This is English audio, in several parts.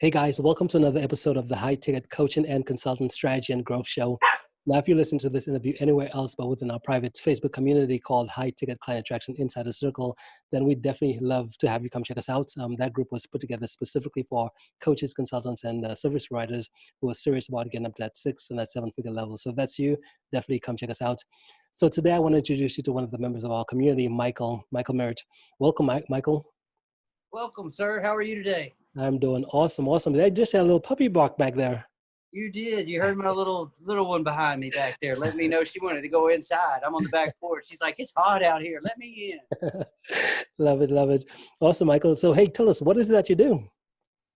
Hey guys, welcome to another episode of the High Ticket Coaching and Consultant Strategy and Growth Show. Now, if you listen to this interview anywhere else but within our private Facebook community called High Ticket Client Attraction Insider Circle, then we'd definitely love to have you come check us out. That group was put together specifically for coaches, consultants, and service providers who are serious about getting up to that 6 and that 7-figure level. So if that's you, definitely come check us out. So today I want to introduce you to one of the members of our community, Michael Merritt. Welcome, Michael. Welcome, sir. How are you today? I'm doing awesome. I just had a little puppy bark back there. You did. You heard my little one behind me back there. Let me know she wanted to go inside. I'm on the back porch. She's like, it's hot out here. Let me in. Love it. Awesome, Michael. So, hey, tell us, what is it that you do?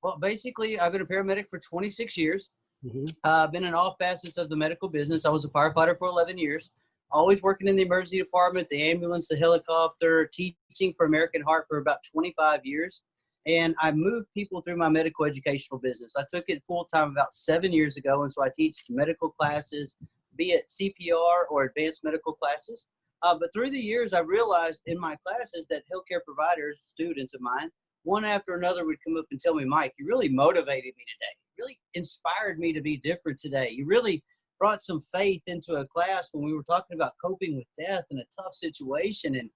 Well, basically, I've been a paramedic for 26 years. Mm-hmm. I've been in all facets of the medical business. I was a firefighter for 11 years, always working in the emergency department, the ambulance, the helicopter, teaching for American Heart for about 25 years. And I moved people through my medical educational business. I took it full-time about 7 years ago, and so I teach medical classes, be it CPR or advanced medical classes. But through the years, I realized in my classes that healthcare providers, students of mine, one after another would come up and tell me, Mike, you really motivated me today. You really inspired me to be different today. You really brought some faith into a class when we were talking about coping with death in a tough situation. And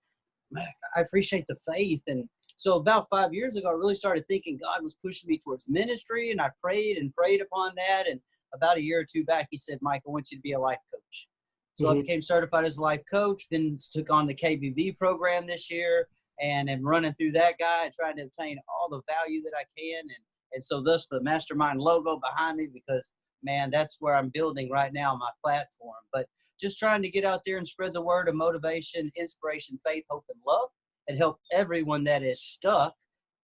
man, I appreciate the faith. And so about 5 years ago, I really started thinking God was pushing me towards ministry, and I prayed upon that. And about a year or two back, he said, Mike, I want you to be a life coach. So I became certified as a life coach, then took on the KBB program this year, and am running through that guy and trying to obtain all the value that I can. And so thus the Mastermind logo behind me, because, man, that's where I'm building right now, my platform. But just trying to get out there and spread the word of motivation, inspiration, faith, hope, and love, and help everyone that is stuck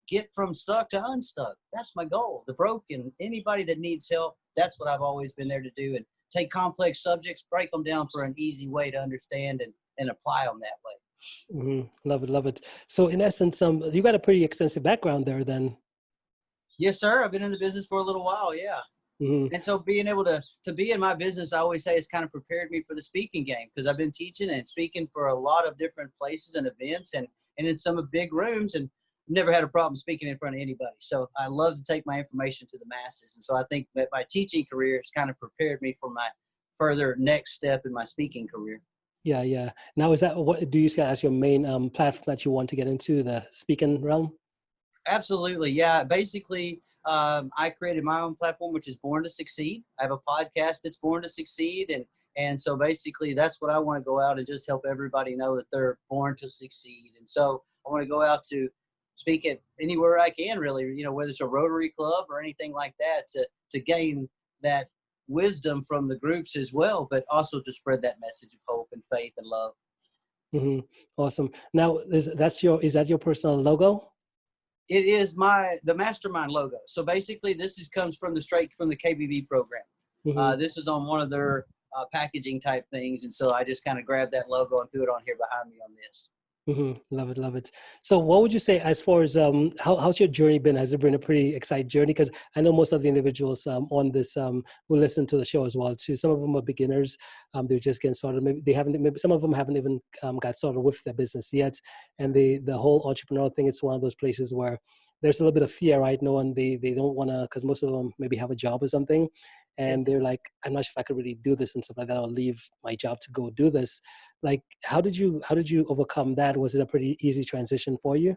get from stuck to unstuck. That's my goal. The broken, anybody that needs help, that's what I've always been there to do. And take complex subjects, break them down for an easy way to understand and apply them that way. Mm-hmm. Love it. So in essence, you got a pretty extensive background there then. Yes, sir. I've been in the business for a little while. Yeah. Mm-hmm. And so being able to be in my business, I always say, it's kind of prepared me for the speaking game, because I've been teaching and speaking for a lot of different places and events and in some big rooms, and never had a problem speaking in front of anybody. So I love to take my information to the masses. And so I think that my teaching career has kind of prepared me for my further next step in my speaking career. Yeah. Now, is that what do you see as your main platform that you want to get into, the speaking realm? Absolutely. Yeah. Basically, I created my own platform, which is Born to Succeed. I have a podcast that's Born to Succeed. And so basically that's what I want to go out and just help everybody know that they're born to succeed. And so I want to go out to speak at anywhere I can, really, whether it's a Rotary Club or anything like that, to gain that wisdom from the groups as well, but also to spread that message of hope and faith and love. Mm-hmm. Awesome. Now, is that your personal logo? It is the Mastermind logo. So basically this comes straight from the KBB program. Mm-hmm. This is on one of their packaging type things. And so I just kind of grabbed that logo and threw it on here behind me on this. Mm-hmm. Love it. So what would you say as far as how's your journey been? Has it been a pretty exciting journey? Because I know most of the individuals on this who listen to the show as well too. Some of them are beginners. They're just getting started. Maybe some of them haven't even got started with their business yet. And the whole entrepreneurial thing, it's one of those places where there's a little bit of fear, right? They don't want to, because most of them maybe have a job or something. And Yes. They're like, I'm not sure if I could really do this and stuff like that. I'll leave my job to go do this. Like, how did you overcome that? Was it a pretty easy transition for you?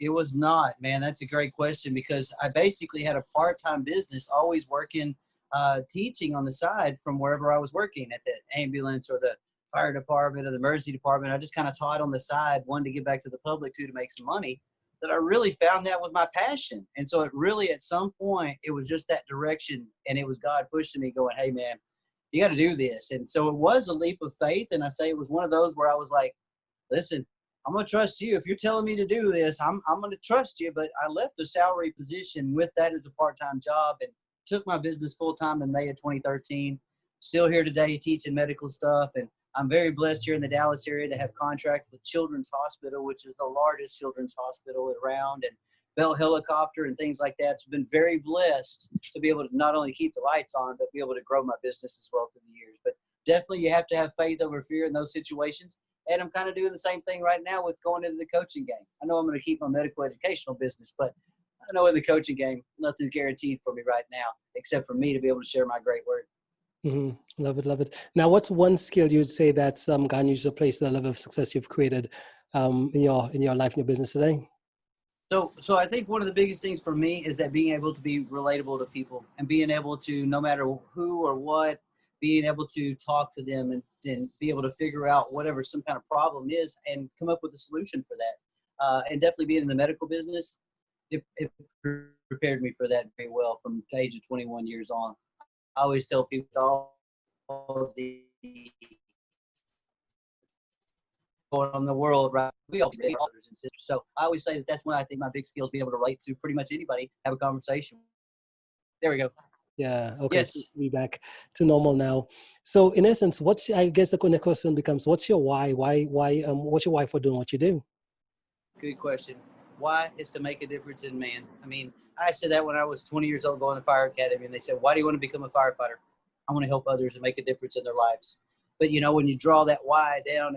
It was not, man. That's a great question, because I basically had a part-time business, always working, teaching on the side from wherever I was working, at the ambulance or the fire department or the emergency department. I just kind of taught on the side, one to give back to the public, two to make some money. That I really found that was my passion. And so it really, at some point, it was just that direction, and it was God pushing me going, hey man, you got to do this. And so it was a leap of faith. And I say it was one of those where I was like, listen, I'm going to trust you. If you're telling me to do this, I'm going to trust you. But I left the salary position with that as a part-time job and took my business full-time in May of 2013. Still here today teaching medical stuff. And I'm very blessed here in the Dallas area to have contract with Children's Hospital, which is the largest children's hospital around, and Bell Helicopter and things like that. So I've been very blessed to be able to not only keep the lights on, but be able to grow my business as well through the years. But definitely you have to have faith over fear in those situations. And I'm kind of doing the same thing right now with going into the coaching game. I know I'm going to keep my medical educational business, but I know in the coaching game, nothing's guaranteed for me right now, except for me to be able to share my great work. Love it, love it. Now, what's one skill you'd say that's gotten you to the place, the level of success you've created in your life and your business today? So I think one of the biggest things for me is that being able to be relatable to people and being able to, no matter who or what, being able to talk to them and be able to figure out whatever some kind of problem is and come up with a solution for that. And definitely being in the medical business, it prepared me for that very well from the age of 21 years on. I always tell people all the going on in the world, right? We all be brothers and sisters. So I always say that that's one I think my big skill is being able to relate to pretty much anybody, have a conversation. There we go. Yeah. Okay. So Yes. we back to normal now. So in essence, I guess the question becomes, what's your why? What's your why for doing what you do? Good question. Why is to make a difference in man. I mean, I said that when I was 20 years old going to fire academy, and they said, why do you want to become a firefighter? I want to help others and make a difference in their lives. But when you draw that why down,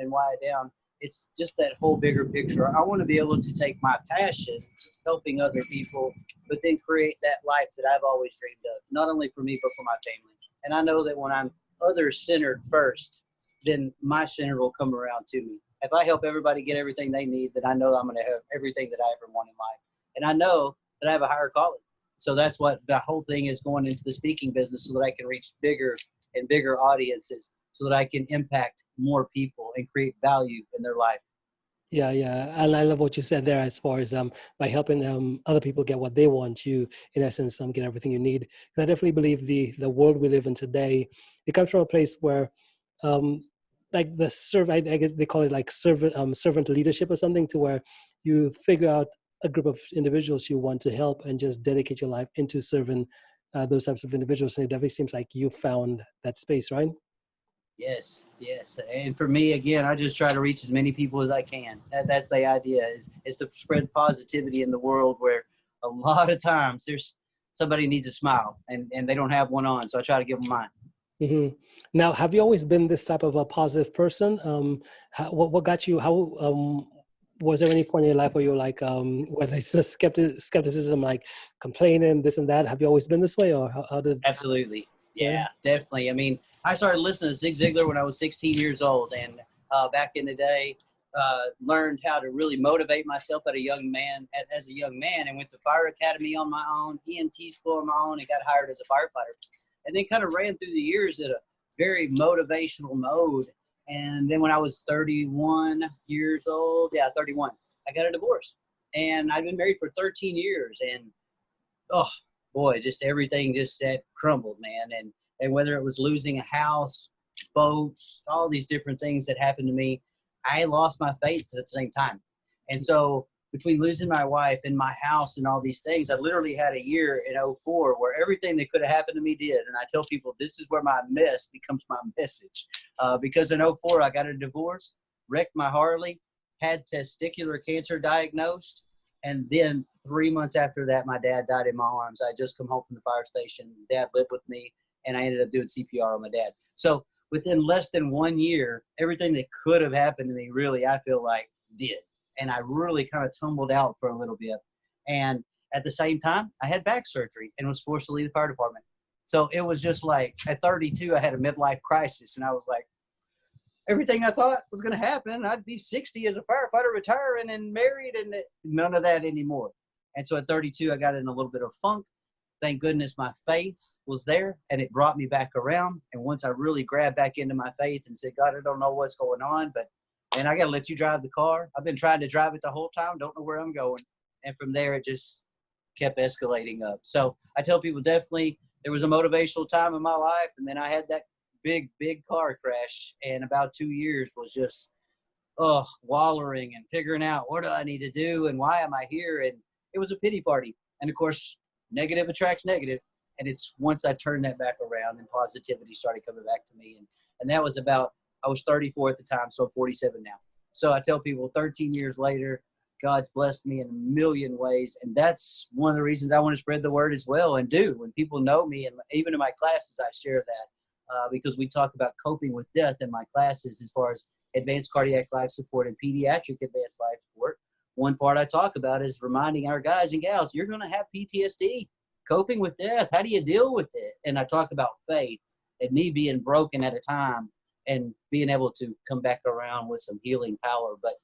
it's just that whole bigger picture. I want to be able to take my passion, helping other people, but then create that life that I've always dreamed of, not only for me, but for my family. And I know that when I'm other-centered first, then my center will come around to me. If I help everybody get everything they need, then I know I'm going to have everything that I ever want in life. And I know that I have a higher calling. So that's what the whole thing is, going into the speaking business so that I can reach bigger and bigger audiences, so that I can impact more people and create value in their life. Yeah, yeah. And I love what you said there as far as by helping other people get what they want, you in essence get everything you need. 'Cause I definitely believe the world we live in today, it comes from a place where like the I guess they call it like servant leadership or something, to where you figure out a group of individuals you want to help and just dedicate your life into serving those types of individuals. And it definitely seems like you found that space, right? Yes, yes. And for me, again, I just try to reach as many people as I can. That's the idea, is to spread positivity in the world, where a lot of times there's somebody needs a smile and they don't have one on. So I try to give them mine. Now, have you always been this type of a positive person? What got you? How was there any point in your life where you're like, whether it's just skepticism, like complaining, this and that? Have you always been this way, or how did? Absolutely. Yeah. Yeah, definitely. I mean, I started listening to Zig Ziglar when I was 16 years old. And back in the day, learned how to really motivate myself as a young man, and went to fire academy on my own, EMT school on my own, and got hired as a firefighter. And then kind of ran through the years at a very motivational mode. And then when I was 31 years old, 31, I got a divorce. And I've been married for 13 years. And oh boy, just everything just that crumbled, man. And whether it was losing a house, boats, all these different things that happened to me, I lost my faith at the same time. And so between losing my wife and my house and all these things, I literally had a year in '04 where everything that could have happened to me did. And I tell people, this is where my mess becomes my message. Because in '04, I got a divorce, wrecked my Harley, had testicular cancer diagnosed. And then 3 months after that, my dad died in my arms. I had just come home from the fire station. Dad lived with me, and I ended up doing CPR on my dad. So within less than 1 year, everything that could have happened to me, really, I feel like did. And I really kind of tumbled out for a little bit. And at the same time, I had back surgery and was forced to leave the fire department. So it was just like, at 32, I had a midlife crisis. And I was like, everything I thought was going to happen, I'd be 60 as a firefighter, retiring and married, and none of that anymore. And so at 32, I got in a little bit of funk. Thank goodness my faith was there, and it brought me back around. And once I really grabbed back into my faith and said, God, I don't know what's going on, and I got to let you drive the car. I've been trying to drive it the whole time. Don't know where I'm going. And from there, it just kept escalating up. So I tell people, definitely there was a motivational time in my life. And then I had that big car crash. And about 2 years was just, wallowing and figuring out, what do I need to do? And why am I here? And it was a pity party. And of course, negative attracts negative. And it's once I turned that back around, and positivity started coming back to me. And that was I was 34 at the time, so I'm 47 now. So I tell people 13 years later, God's blessed me in a million ways. And that's one of the reasons I want to spread the word as well, and do. When people know me, and even in my classes, I share that because we talk about coping with death in my classes, as far as advanced cardiac life support and pediatric advanced life support. one part I talk about is reminding our guys and gals, you're going to have PTSD, coping with death. How do you deal with it? And I talk about faith and me being broken at a time and being able to come back around with some healing power. But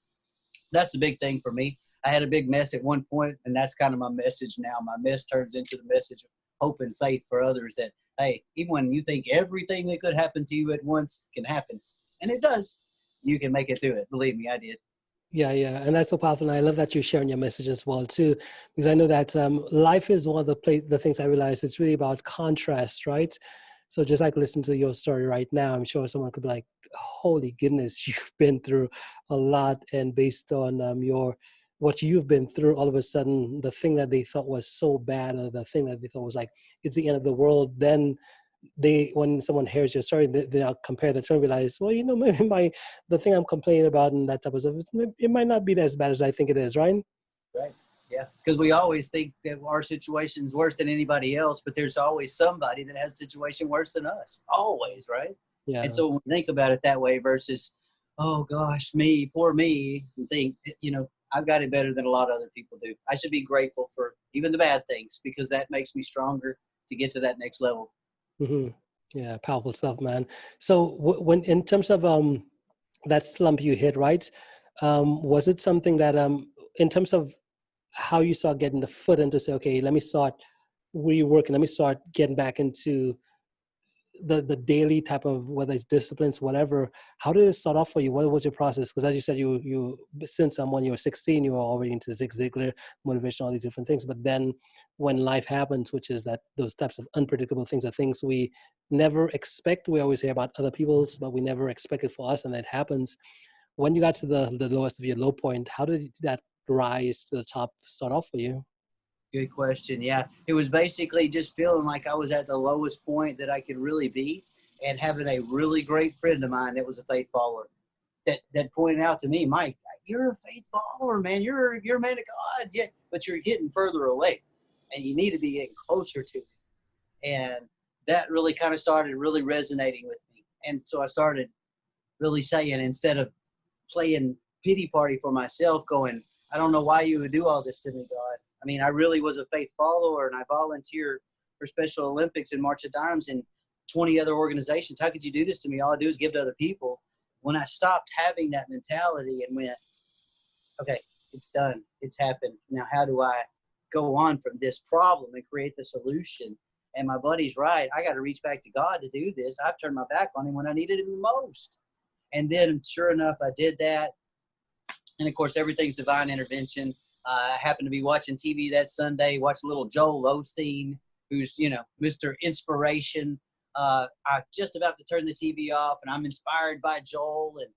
that's the big thing for me. I had a big mess at one point, and that's kind of my message now. My mess turns into the message of hope and faith for others that, hey, even when you think everything that could happen to you at once can happen, and it does, you can make it through it. Believe me, I did. Yeah, yeah, and that's so powerful. And I love that you're sharing your message as well too, because I know that life is one of the things I realize it's really about contrast, right? So just like listen to your story right now, I'm sure someone could be like, "Holy goodness, you've been through a lot," and based on what you've been through, all of a sudden, the thing that they thought was so bad, or the thing that they thought was like it's the end of the world, then when someone hears your story, they'll compare the two and realize, well, maybe the thing I'm complaining about and that type of stuff, it might not be as bad as I think it is, right? Right. Yeah. Because we always think that our situation is worse than anybody else, but there's always somebody that has a situation worse than us. Always, right? And Yeah. so when we think about it that way versus, oh gosh, me, poor me, and think, I've got it better than a lot of other people do. I should be grateful for even the bad things because that makes me stronger to get to that next level. Hmm. Yeah, powerful stuff, man. So when in terms of that slump you hit, right? Was it something that in terms of how you start getting the foot into say, okay, let me start reworking, let me start getting back into the daily type of, whether it's disciplines, whatever, how did it start off for you? What was your process? Because as you said, you since when you were 16, you were already into Zig Ziglar, motivation, all these different things. But then when life happens, which is that those types of unpredictable things are things we never expect. We always hear about other people's, but we never expect it for us, and it happens. When you got to the lowest of your low point, how did that rise to the top start off for you? Good question. Yeah. It was basically just feeling like I was at the lowest point that I could really be and having a really great friend of mine that was a faith follower that pointed out to me, Mike, you're a faith follower, man. You're a man of God. Yeah, but you're getting further away and you need to be getting closer to it. And that really kind of started really resonating with me. And so I started really saying, instead of playing pity party for myself, going, I don't know why you would do all this to me, God. I mean, I really was a faith follower and I volunteer for Special Olympics and March of Dimes and 20 other organizations. How could you do this to me? All I do is give to other people. When I stopped having that mentality and went, okay, it's done. It's happened. Now, how do I go on from this problem and create the solution? And my buddy's right. I got to reach back to God to do this. I've turned my back on him when I needed him the most. And then sure enough, I did that. And of course, everything's divine intervention. I happened to be watching TV that Sunday, watched a little Joel Osteen, who's, Mr. Inspiration. I'm just about to turn the TV off and I'm inspired by Joel, and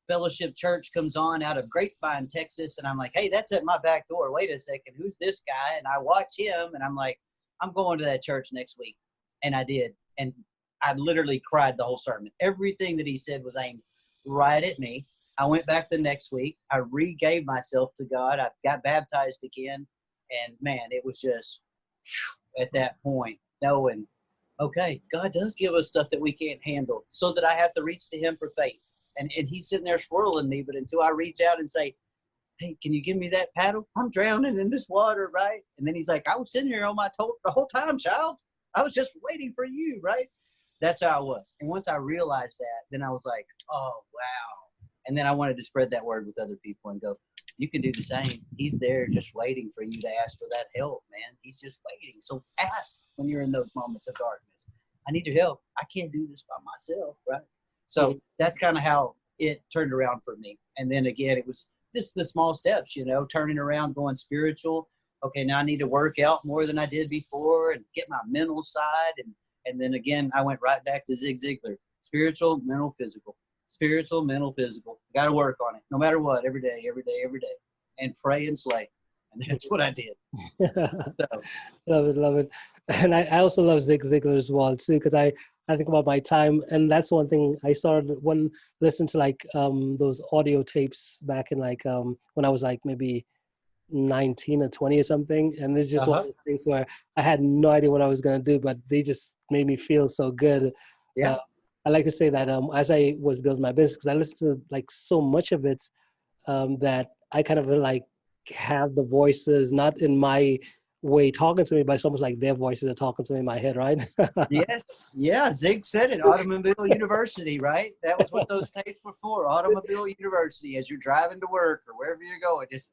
Fellowship Church comes on out of Grapevine, Texas. And I'm like, hey, that's at my back door. Wait a second. Who's this guy? And I watch him and I'm like, I'm going to that church next week. And I did. And I literally cried the whole sermon. Everything that he said was aimed right at me. I went back the next week. I regave myself to God. I got baptized again. And man, it was just at that point knowing, okay, God does give us stuff that we can't handle, so that I have to reach to him for faith. And he's sitting there swirling me. But until I reach out and say, hey, can you give me that paddle? I'm drowning in this water, right? And then he's like, I was sitting here on my toe the whole time, child. I was just waiting for you, right? That's how I was. And once I realized that, then I was like, oh, wow. And then I wanted to spread that word with other people and go, you can do the same. He's there just waiting for you to ask for that help, man. He's just waiting. So ask when you're in those moments of darkness. I need your help. I can't do this by myself, right? So that's kind of how it turned around for me. And then again, it was just the small steps, turning around, going spiritual. Okay, now I need to work out more than I did before and get my mental side. And then again, I went right back to Zig Ziglar. Spiritual, mental, physical. Spiritual, mental, physical. Got to work on it, no matter what, every day, every day, every day. And pray and slay. And that's what I did. So. Love it, love it. And I also love Zig Ziglar as well too, because I think about my time, and that's one thing I started listen to like those audio tapes back in like when I was like maybe 19 or 20 or something, and it's just one of those things where I had no idea what I was gonna do, but they just made me feel so good. Yeah. I like to say that as I was building my business, because I listened to like so much of it that I kind of like have the voices, not in my way talking to me, but it's almost like their voices are talking to me in my head, right? Yes. Yeah. Zig said it. Automobile University, right? That was what those tapes were for. Automobile University, as you're driving to work or wherever you're going, just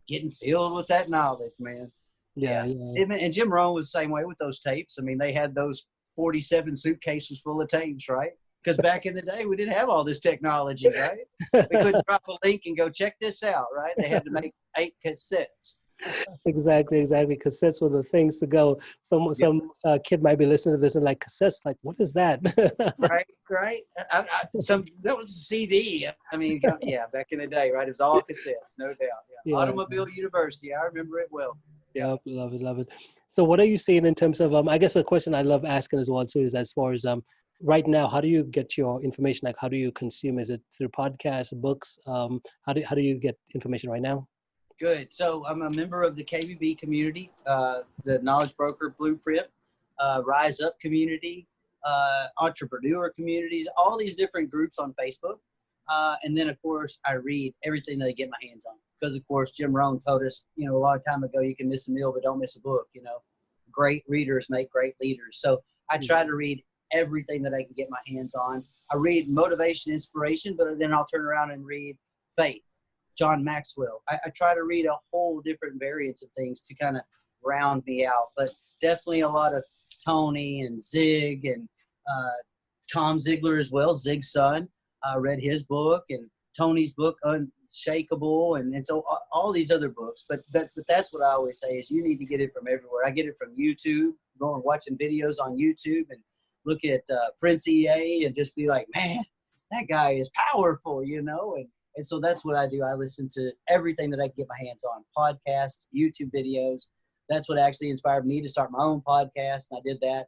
getting filled with that knowledge, man. Yeah, Yeah. yeah. And Jim Rohn was the same way with those tapes. I mean, they had those 47 suitcases full of tapes, right? Because back in the day, we didn't have all this technology, right? We couldn't drop a link and go check this out, right? They had to make 8 cassettes. Exactly. Cassettes were the things to go. Yep. Some kid might be listening to this and like, cassettes, like, what is that? Right. That was a CD. I mean, yeah, back in the day, right? It was all cassettes, no doubt. Yeah. Yeah. Automobile University. I remember it well. Yeah. Yep, love it. So what are you seeing in terms of, I guess a question I love asking as well too is as far as right now, how do you get your information? Like, how do you consume? Is it through podcasts, books? How do you get information right now? Good. So I'm a member of the KBB community, the Knowledge Broker Blueprint, Rise Up community, entrepreneur communities, all these different groups on Facebook. And then, of course, I read everything that I get my hands on. Because, of course, Jim Rohn told us, a long time ago, you can miss a meal, but don't miss a book. Great readers make great leaders. So I try to read everything that I can get my hands on. I read motivation, inspiration, but then I'll turn around and read faith, John Maxwell. I try to read a whole different variance of things to kind of round me out. But definitely a lot of Tony and Zig and Tom Ziegler as well, Zig's son. I read his book and Tony's book, Unshakable, and so all these other books. But that's what I always say is you need to get it from everywhere. I get it from YouTube, going watching videos on YouTube and look at Prince EA and just be like, man, that guy is powerful, And so that's what I do. I listen to everything that I can get my hands on, podcasts, YouTube videos. That's what actually inspired me to start my own podcast. And I did that,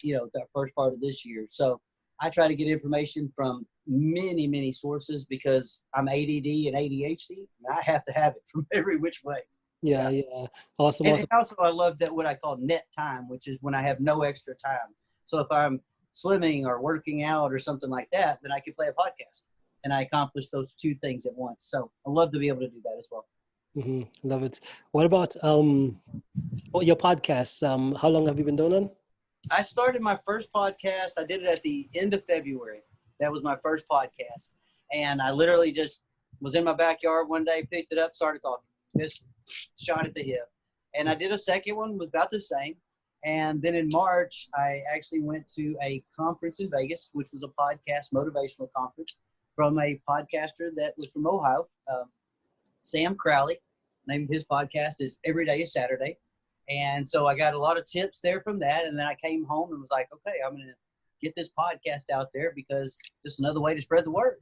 the first part of this year. So I try to get information from many, many sources because I'm ADD and ADHD, and I have to have it from every which way. Yeah. Awesome. And also I love that what I call net time, which is when I have no extra time. So if I'm swimming or working out or something like that, then I can play a podcast. And I accomplish those two things at once. So I love to be able to do that as well. Love it. What about your podcasts? How long have you been doing it? I started my first podcast. I did it at the end of February. That was my first podcast. And I literally just was in my backyard one day, picked it up, started talking, just shot at the hip. And I did a second one, was about the same. And then in March, I actually went to a conference in Vegas, which was a podcast motivational conference from a podcaster that was from Ohio, Sam Crowley. The name of his podcast is Every Day is Saturday. And so I got a lot of tips there from that. And then I came home and was like, okay, I'm going to get this podcast out there because it's another way to spread the word.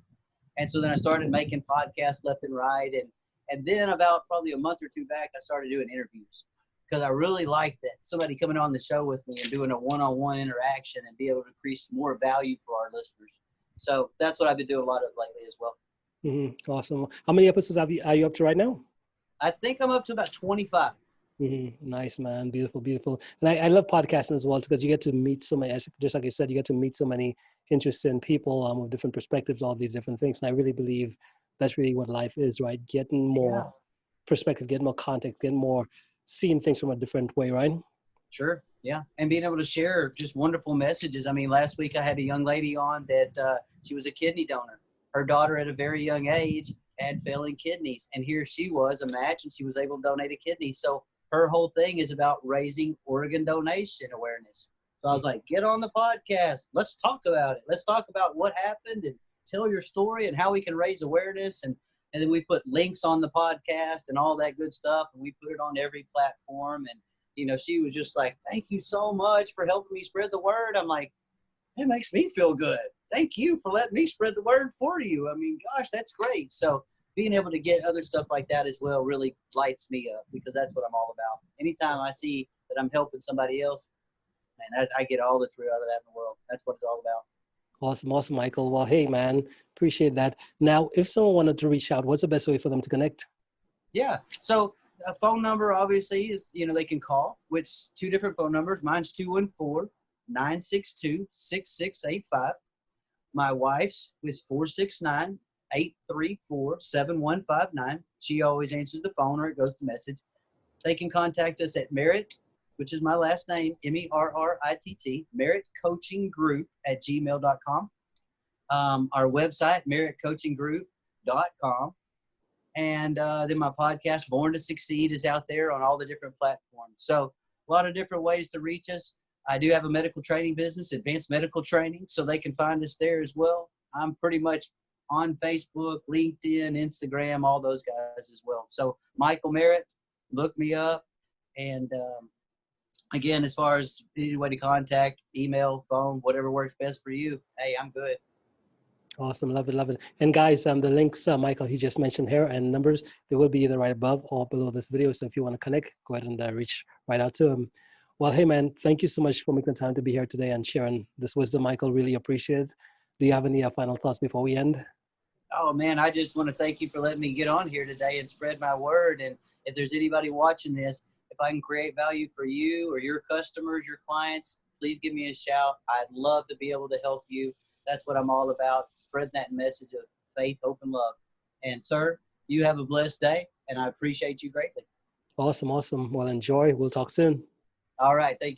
And so then I started making podcasts left and right. And then about probably a month or two back, I started doing interviews because I really liked that somebody coming on the show with me and doing a one-on-one interaction and be able to increase more value for our listeners. So that's what I've been doing a lot of lately as well. Awesome. How many episodes are you up to right now? I think I'm up to about 25. Nice, man. Beautiful. And I love podcasting as well because you get to meet so many, just like you said, you get to meet so many interesting people with different perspectives, all these different things. And I really believe that's really what life is, right? Getting more perspective, getting more context, getting more seeing things from a different way, right? Sure. Yeah. And being able to share just wonderful messages. I mean, last week I had a young lady on that she was a kidney donor. Her daughter at a very young age had failing kidneys. And here she was, imagine she was able to donate a kidney. So her whole thing is about raising organ donation awareness. So I was like, get on the podcast. Let's talk about it. Let's talk about what happened and tell your story and how we can raise awareness. And then we put links on the podcast and all that good stuff. And we put it on every platform. And, she was just like, thank you so much for helping me spread the word. I'm like, it makes me feel good. Thank you for letting me spread the word for you. I mean, gosh, that's great. So being able to get other stuff like that as well really lights me up because that's what I'm all about. Anytime I see that I'm helping somebody else, man, I get all the thrill out of that in the world. That's what it's all about. Awesome, Michael. Well, hey, man, appreciate that. Now, if someone wanted to reach out, what's the best way for them to connect? Yeah. So a phone number obviously is, they can call, which 2 different phone numbers. Mine's 214-962-6685. My wife's is 834-7159. She always answers the phone or it goes to message. They can contact us at Merritt, which is my last name, Merritt, merrittcoachinggroup@gmail.com. Our website, merrittcoachinggroup.com. And then my podcast, Born to Succeed, is out there on all the different platforms. So a lot of different ways to reach us. I do have a medical training business, advanced medical training, so they can find us there as well. I'm pretty much on Facebook, LinkedIn, Instagram, all those guys as well. So Michael Merritt, look me up. And again, as far as any way to contact, email, phone, whatever works best for you, hey, I'm good. Awesome. Love it. Love it. And guys, the links, Michael, he just mentioned here, and numbers, they will be either right above or below this video. So if you want to connect, go ahead and reach right out to him. Well, hey, man, thank you so much for making the time to be here today and sharing this wisdom, Michael. Really appreciate it. Do you have any final thoughts before we end? Oh, man, I just want to thank you for letting me get on here today and spread my word. And if there's anybody watching this, if I can create value for you or your customers, your clients, please give me a shout. I'd love to be able to help you. That's what I'm all about, spreading that message of faith, hope, and love. And, sir, you have a blessed day, and I appreciate you greatly. Awesome. Awesome. Well, enjoy. We'll talk soon. All right. Thank you.